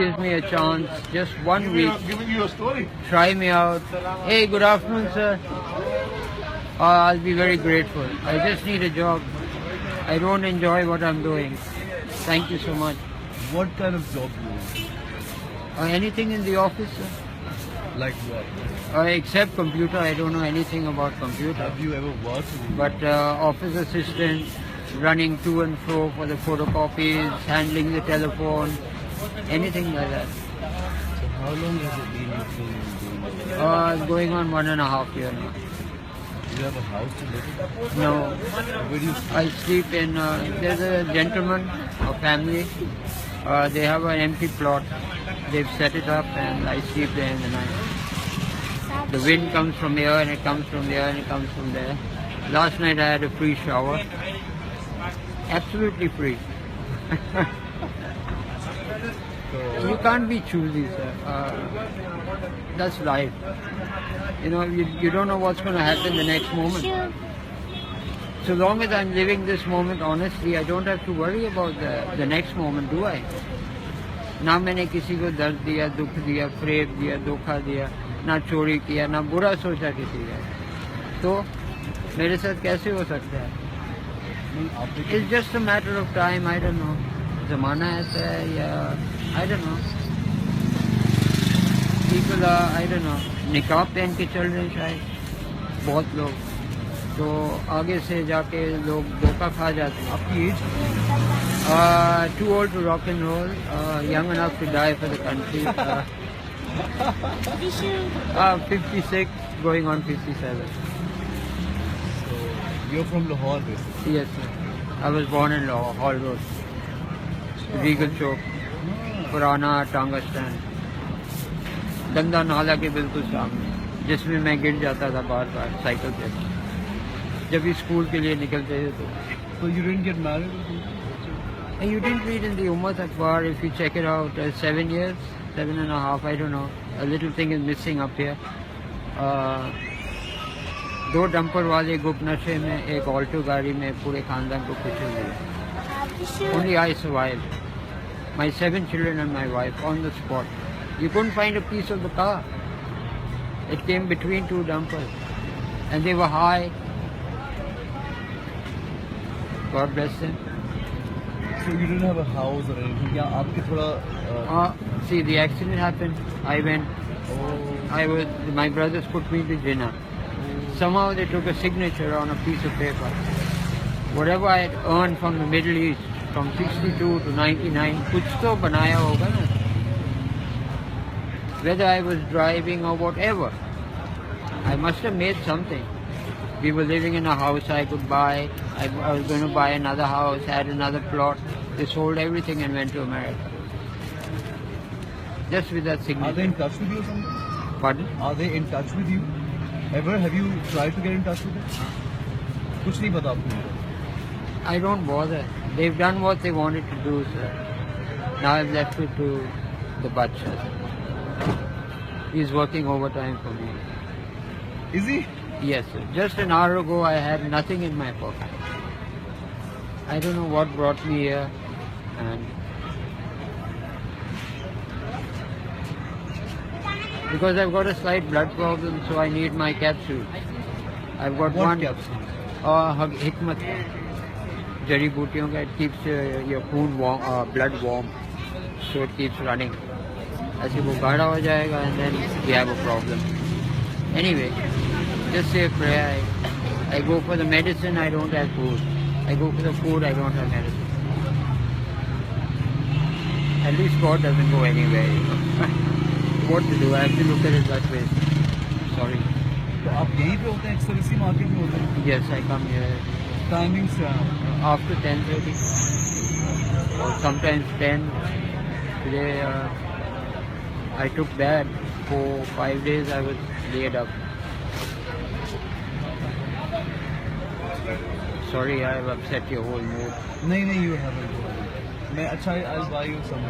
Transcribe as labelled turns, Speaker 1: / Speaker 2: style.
Speaker 1: gives me a chance, just 1 week,
Speaker 2: Giving you a story.
Speaker 1: try me out. Hey, good afternoon, sir. I'll be very grateful. I just need a job. I don't enjoy what I'm doing. Thank you so much.
Speaker 2: What kind of job do you want?
Speaker 1: Anything in the office, sir?
Speaker 2: Like what?
Speaker 1: Except computer, I don't know anything about computer.
Speaker 2: Have you ever worked in
Speaker 1: But office assistant, running to and fro for the photocopies, handling the telephone, anything like that.
Speaker 2: So how long has it been you've been doing this?
Speaker 1: It's going on 1.5 years now.
Speaker 2: Do you have a house to live in?
Speaker 1: No,
Speaker 2: Where do you sleep?
Speaker 1: I sleep in, there's a gentleman, a family, they have an empty plot. They've set it up and I sleep there in the night. The wind comes from here and it comes from there and it comes from there. Last night I had a free shower. Absolutely free. You can't be choosy, sir. That's life. You know, you don't know what's going to happen the next moment. So long as I'm living this moment honestly, I don't have to worry about the next moment, do I? ना मैंने किसी को दर्द दिया, दुख दिया, प्रेम दिया, धोखा दिया, ना चोरी किया, ना बुरा सोचा किसी का, तो मेरे साथ कैसे हो सकता है? It's just a matter of time, I don't know. ज़माना ऐसा है या I don't know. People are, I don't know, निकाब पहन के चल रहे हैं शायद बहुत लोग, तो आगे से जाके लोग धोखा खा जाते हैं.
Speaker 2: आपकी as?
Speaker 1: Too old to rock and roll, young enough to die for the country. 56, going on 57.
Speaker 2: So you're from Lahore basically?
Speaker 1: Yes, sir. I was born in Lahore, Hall Road, Regal Chowk, पुराना टांगा stand, गंदा नाला के बिल्कुल सामने, जिसमें मैं गिर जाता था बार बार साइकिल पे जब भी स्कूल के लिए निकलते थे. तो
Speaker 2: So you didn't get married?
Speaker 1: And you didn't read in the Ummat Akbar, if you check it out, 7 years, 7.5, I don't know. A little thing is missing up here. 2 dumper वाले गुप्त नशे में, एक ऑल्टो गाड़ी में पूरे खानदान को कुचल दिया. Only I survived. My 7 children and my wife on the spot. You couldn't find a piece of the car. It came between 2 dumpers. And they were high. God bless them.
Speaker 2: So you didn't have a house or anything? Yeah, आपके थोड़ा
Speaker 1: See, the accident happened. I went. My brothers put me to dinner. Somehow they took a signature on a piece of paper. Whatever I had earned from the Middle East, from 62 to 99, कुछ तो बनाया होगा ना. Whether I was driving or whatever, I must have made something. We were living in a house I could buy. I was going to buy another house, had another plot. They sold everything and went to America. Just with that signature.
Speaker 2: Are they in touch with you or something?
Speaker 1: Pardon?
Speaker 2: Are they in touch with you? Ever have you tried to get in touch with them? कुछ नहीं पता आपको?
Speaker 1: I don't bother. They've done what they wanted to do, sir. Now I've left it to the butcher. He's working overtime for me.
Speaker 2: Is he?
Speaker 1: Yes, sir. Just an hour ago, I had nothing in my pocket. I don't know what brought me here, and because I've got a slight blood problem, so I need my capsule. I've got
Speaker 2: What
Speaker 1: one
Speaker 2: capsule?
Speaker 1: Hikmat, जड़ी बूटियों का. It keeps your खून warm, blood warm, so it keeps running. ऐसे वो गाढ़ा हो जाएगा, and then we have a problem. Anyway. Just say a prayer. I go for the medicine, I don't have food. I go for the food, I don't have medicine. At least God doesn't go anywhere, you know. What to do? I have to look at it that way. Sorry.
Speaker 2: तो आप यहीं पे होते हैं अक्सर इसी market में होते हैं?
Speaker 1: Yes, I come here
Speaker 2: Timings क्या हैं?
Speaker 1: after 10:30 or sometimes 10. Today I took bad. For 5 days I was laid up. Sorry, I have upset your whole mood.
Speaker 2: नहीं, you haven't. मैं अच्छा, I'll buy you some.